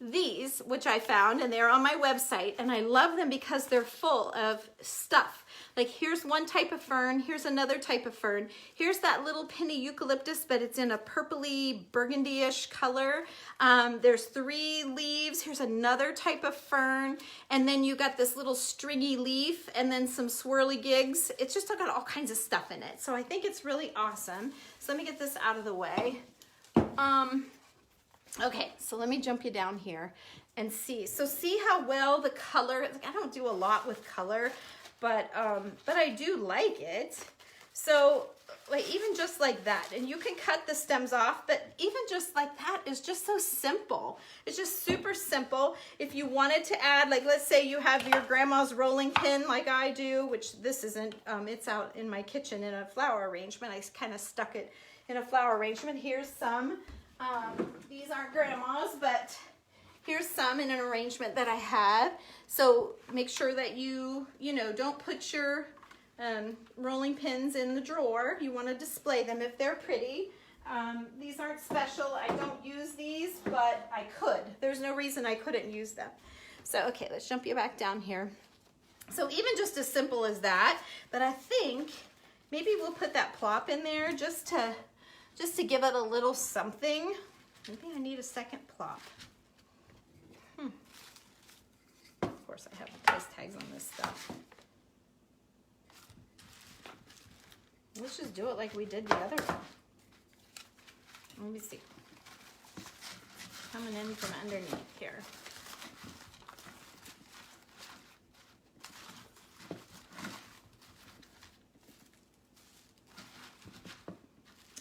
these, which I found, and they're on my website, and I love them because they're full of stuff. Like here's one type of fern, here's another type of fern, here's that little penny eucalyptus, but it's in a purpley burgundy-ish color. There's 3 leaves, here's another type of fern, and then you got this little stringy leaf, and then some swirly gigs. It's just got all kinds of stuff in it, so I think it's really awesome. So let me get this out of the way. Okay, so let me jump you down here and see. So see how well the color, like I don't do a lot with color, but I do like it. So like even just like that, and you can cut the stems off, but even just like that is just so simple. It's just super simple. If you wanted to add, like let's say you have your grandma's rolling pin like I do, which this isn't, it's out in my kitchen in a flower arrangement. I kind of stuck it in a flower arrangement. Here's some. These aren't grandma's, but here's some in an arrangement that I had. So make sure that you don't put your rolling pins in the drawer. You want to display them if they're pretty. These aren't special. I don't use these, but I could. There's no reason I couldn't use them. So, okay, let's jump you back down here. So even just as simple as that, but I think maybe we'll put that plop in there just to give it a little something. Maybe I need a second plop. Of course, I have the price tags on this stuff. Let's just do it like we did the other one. Let me see. Coming in from underneath here.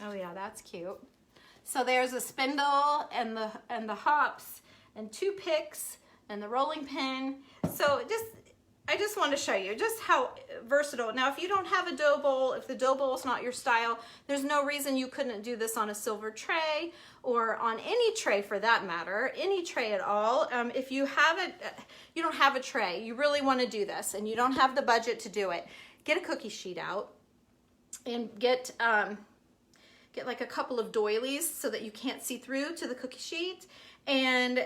Oh yeah, that's cute. So there's a spindle and the hops and 2 picks and the rolling pin. So I just want to show you just how versatile. Now, if you don't have a dough bowl, if the dough bowl is not your style, there's no reason you couldn't do this on a silver tray or on any tray for that matter, any tray at all. If you don't have a tray, you really want to do this and you don't have the budget to do it, get a cookie sheet out and get like a couple of doilies so that you can't see through to the cookie sheet, and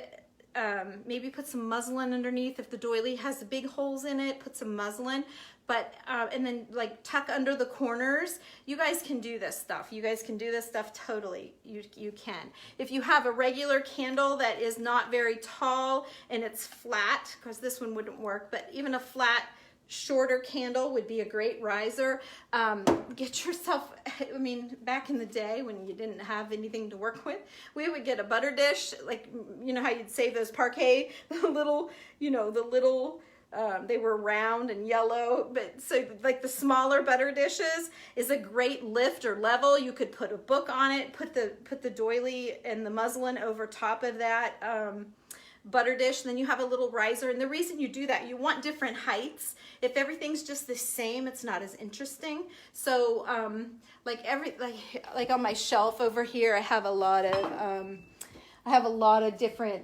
maybe put some muslin underneath. If the doily has the big holes in it, put some muslin, but and then like tuck under the corners. You guys can do this stuff. You guys can do this stuff totally. You can. If you have a regular candle that is not very tall and it's flat, because this one wouldn't work, but even a flat shorter candle would be a great riser. Get yourself, I mean, back in the day when you didn't have anything to work with, we would get a butter dish, like, you know how you'd save those parquet, the little, they were round and yellow, but so like the smaller butter dishes is a great lift or level. You could put a book on it, put the doily and the muslin over top of that butter dish, and then you have a little riser. And the reason you do that, you want different heights. If everything's just the same, it's not as interesting. So like on my shelf over here, I have a lot of different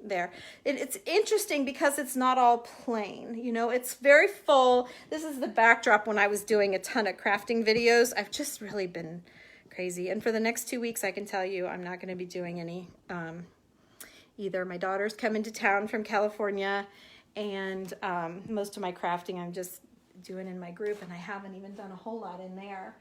there. It's interesting because it's not all plain, you know, it's very full. This is the backdrop when I was doing a ton of crafting videos. I've just really been crazy, and for the next 2 weeks I can tell you I'm not going to be doing any either. My daughter's coming to town from California, and most of my crafting I'm just doing in my group, and I haven't even done a whole lot in there.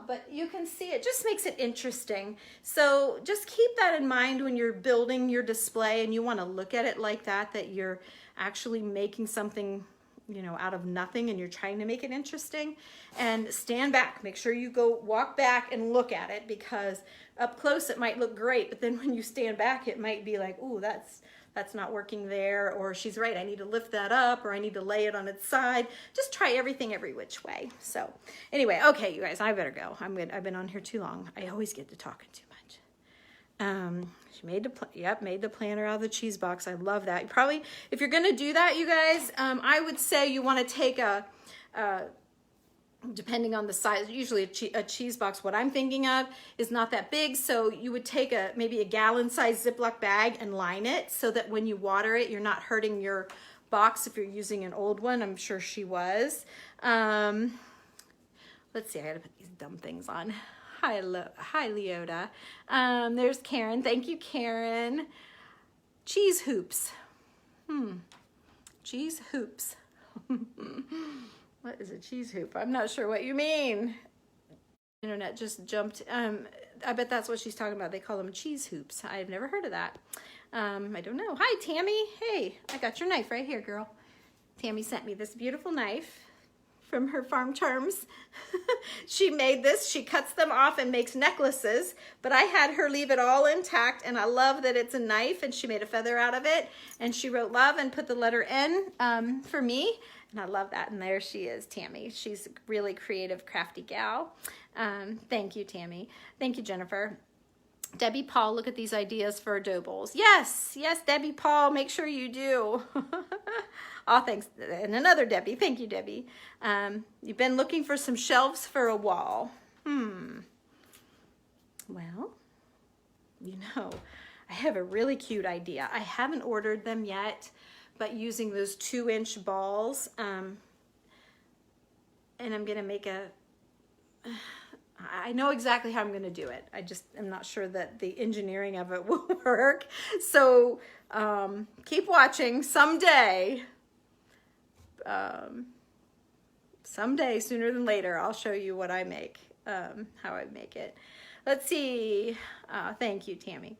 But you can see it just makes it interesting. So just keep that in mind when you're building your display and you want to look at it like that you're actually making something, you know, out of nothing, and you're trying to make it interesting. And stand back, make sure you go walk back and look at it, because up close it might look great, but then when you stand back it might be like, ooh, that's not working there, or she's right, I need to lift that up, or I need to lay it on its side. Just try everything every which way. So anyway, okay, you guys, I better go. I've been on here too long. I always get to talking too much. She made the planner out of the cheese box. I love that. Probably, if you're gonna do that, you guys, I would say you want to take depending on the size, usually a cheese box, what I'm thinking of, is not that big. So you would take maybe a gallon-sized Ziploc bag and line it so that when you water it, you're not hurting your box if you're using an old one. I'm sure she was. Let's see, I gotta put these dumb things on. Hi, Leota. There's Karen. Thank you, Karen. Cheese hoops. Cheese hoops. What is a cheese hoop? I'm not sure what you mean. Internet just jumped. I bet that's what she's talking about. They call them cheese hoops. I've never heard of that. I don't know. Hi, Tammy. Hey, I got your knife right here, girl. Tammy sent me this beautiful knife from her Farm Charms. She made this. She cuts them off and makes necklaces, but I had her leave it all intact, and I love that it's a knife, and she made a feather out of it, and she wrote love and put the letter N for me. And I love that. And there she is, Tammy. She's a really creative, crafty gal. Thank you, Tammy. Thank you, Jennifer. Debbie Paul, look at these ideas for dough bowls. Yes, Debbie Paul, make sure you do. Oh, thanks. And another Debbie. Thank you, Debbie. You've been looking for some shelves for a wall. Well, you know, I have a really cute idea. I haven't ordered them yet, but using those 2-inch balls, and I'm gonna make I know exactly how I'm gonna do it. I just am not sure that the engineering of it will work. So keep watching. Someday, sooner than later, I'll show you what I make, how I make it. Let's see. Thank you, Tammy.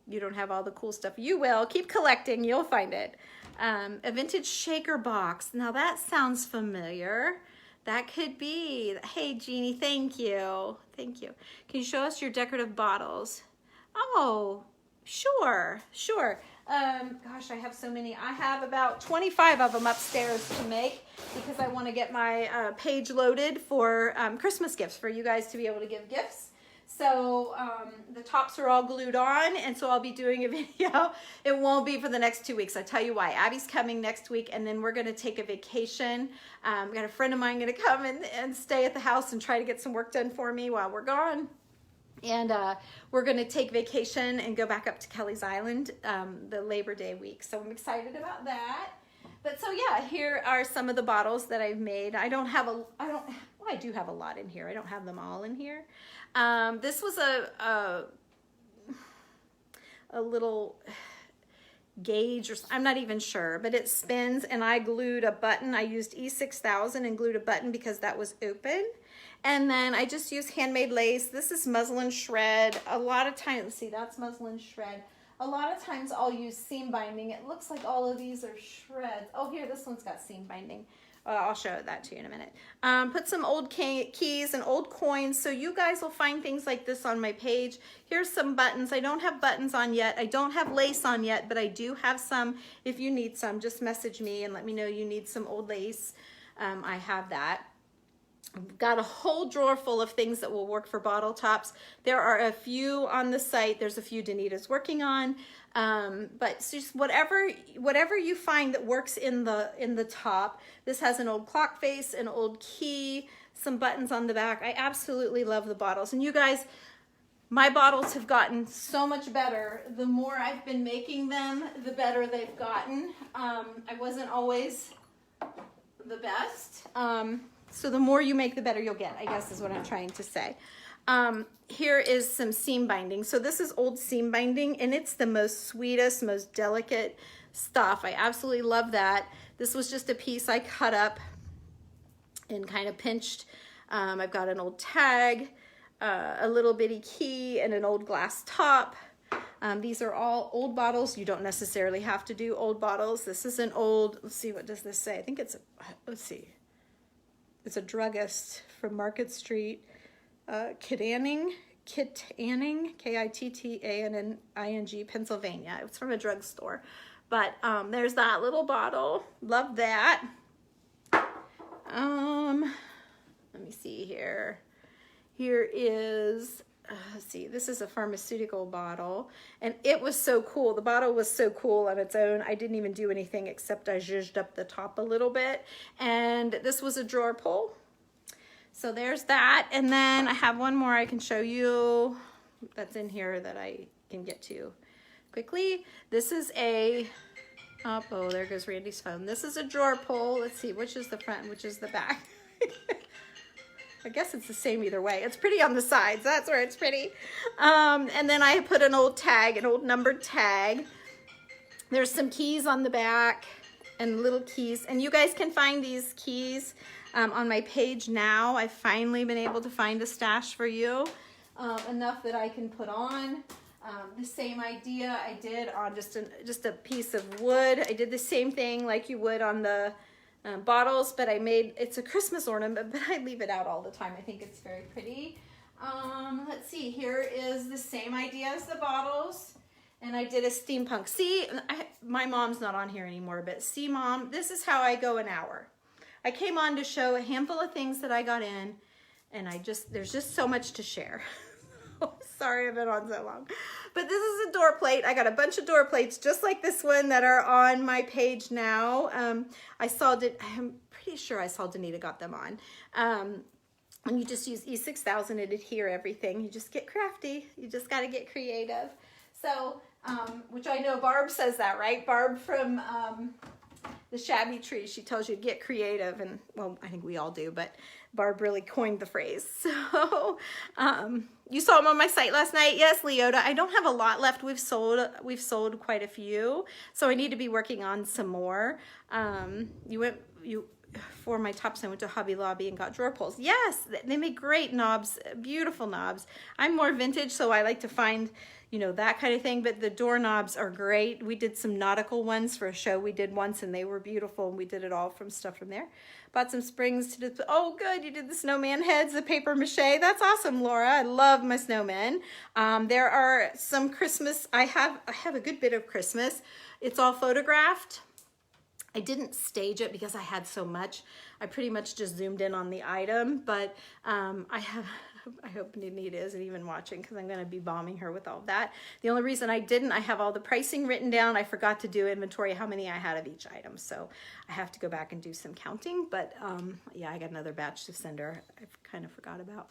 You don't have all the cool stuff. You will. Keep collecting. You'll find it. A vintage shaker box. Now that sounds familiar. That could be. Hey, Jeannie, thank you. Thank you. Can you show us your decorative bottles? Oh, Sure, sure. Gosh, I have so many. I have about 25 of them upstairs to make because I want to get my page loaded for Christmas gifts for you guys to be able to give gifts. So the tops are all glued on, and so I'll be doing a video. It won't be for the next 2 weeks. I'll tell you why. Abby's coming next week, and then we're going to take a vacation. I've got a friend of mine going to come and stay at the house and try to get some work done for me while we're gone. And we're going to take vacation and go back up to Kelly's Island the Labor Day week. So I'm excited about that. But so yeah, here are some of the bottles that I've made. I do have a lot in here. I don't have them all in here. This was a little gauge, or I'm not even sure, but it spins, and I glued a button. I used E6000 and glued a button because that was open. And then I just use handmade lace. This is muslin shred. A lot of times, let's see, that's muslin shred. A lot of times I'll use seam binding. It looks like all of these are shreds. Oh, here, this one's got seam binding. I'll show that to you in a minute. Put some old keys and old coins. So you guys will find things like this on my page. Here's some buttons. I don't have buttons on yet. I don't have lace on yet, but I do have some. If you need some, just message me and let me know you need some old lace. I have that. I've got a whole drawer full of things that will work for bottle tops. There are a few on the site. There's a few Danita's working on, but it's just whatever you find that works in the top. This has an old clock face, an old key, some buttons on the back. I absolutely love the bottles, and you guys, my bottles have gotten so much better. The more I've been making them, the better they've gotten. I wasn't always the best. So the more you make, the better you'll get, I guess is what I'm trying to say. Here is some seam binding. So this is old seam binding, and it's the most sweetest, most delicate stuff. I absolutely love that. This was just a piece I cut up and kind of pinched. I've got an old tag, a little bitty key, and an old glass top. These are all old bottles. You don't necessarily have to do old bottles. This is an old, let's see, what does this say? I think it's, let's see. It's a druggist from Market Street, Kittanning, Kittanning, Pennsylvania. It's from a drugstore. But there's that little bottle. Love that. Let me see here. Here is, let's see, this is a pharmaceutical bottle. And it was so cool. The bottle was so cool on its own. I didn't even do anything except I zhuzhed up the top a little bit. And this was a drawer pull. So there's that. And then I have one more I can show you that's in here that I can get to quickly. This is a, oh, there goes Randy's phone. This is a drawer pull. Let's see, which is the front, which is the back. I guess it's the same either way. It's pretty on the sides. That's where it's pretty. And then I put an old tag, an old numbered tag. There's some keys on the back and little keys. And you guys can find these keys on my page now. I've finally been able to find a stash for you. Enough that I can put on. The same idea I did on just a piece of wood. I did the same thing like you would on the bottles, but it's a Christmas ornament, but I leave it out all the time. I think it's very pretty. Let's see, here is the same idea as the bottles, and I did a steampunk. See, my mom's not on here anymore, but see, Mom, this is how I go an hour. I came on to show a handful of things that I got in, and there's just so much to share. Sorry I've been on so long. But this is a door plate. I got a bunch of door plates just like this one that are on my page now. I'm pretty sure I saw Danita got them on. And you just use E6000 and adhere everything. You just get crafty. You just got to get creative. So, which I know Barb says that, right? Barb from the Shabby Tree. She tells you to get creative. And, well, I think we all do, but Barb really coined the phrase. So, you saw them on my site last night. Yes, Leota. I don't have a lot left. We've sold quite a few, so I need to be working on some more. for my tops. I went to Hobby Lobby and got drawer pulls. Yes, they make great knobs, beautiful knobs. I'm more vintage, so I like to find, you know, that kind of thing, but the doorknobs are great. We did some nautical ones for a show we did once, and they were beautiful, and we did it all from stuff from there. Bought some springs to do, oh good, you did the snowman heads, the paper mache. That's awesome, Laura. I love my snowmen. There are some Christmas, I have a good bit of Christmas. It's all photographed. I didn't stage it because I had so much. I pretty much just zoomed in on the item, but I hope Nita isn't even watching because I'm going to be bombing her with all of that. The only reason I didn't, I have all the pricing written down. I forgot to do inventory, how many I had of each item. So I have to go back and do some counting. But yeah, I got another batch to send her. I kind of forgot about.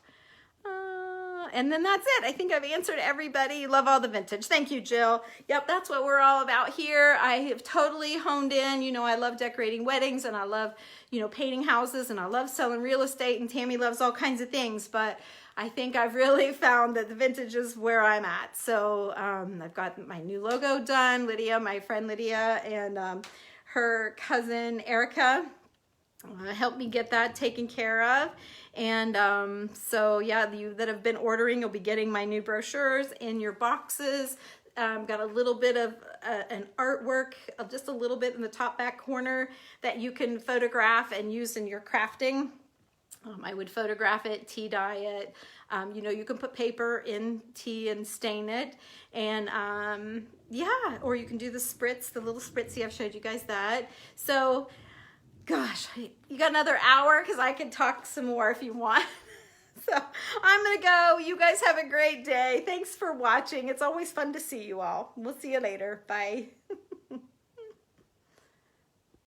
And then that's it. I think I've answered everybody. Love all the vintage. Thank you, Jill. Yep, that's what we're all about here. I have totally honed in. You know, I love decorating weddings, and I love, you know, painting houses, and I love selling real estate, and Tammy loves all kinds of things. But I think I've really found that the vintage is where I'm at. So I've got my new logo done. Lydia, my friend Lydia, and her cousin Erica helped me get that taken care of. And so yeah, you that have been ordering, you'll be getting my new brochures in your boxes. Got a little bit of an artwork, just a little bit in the top back corner that you can photograph and use in your crafting. I would photograph it, tea dye it. You know, you can put paper in tea and stain it. And yeah, or you can do the spritz, the little spritzy. I've showed you guys that. So gosh, you got another hour because I can talk some more if you want. So I'm going to go. You guys have a great day. Thanks for watching. It's always fun to see you all. We'll see you later. Bye.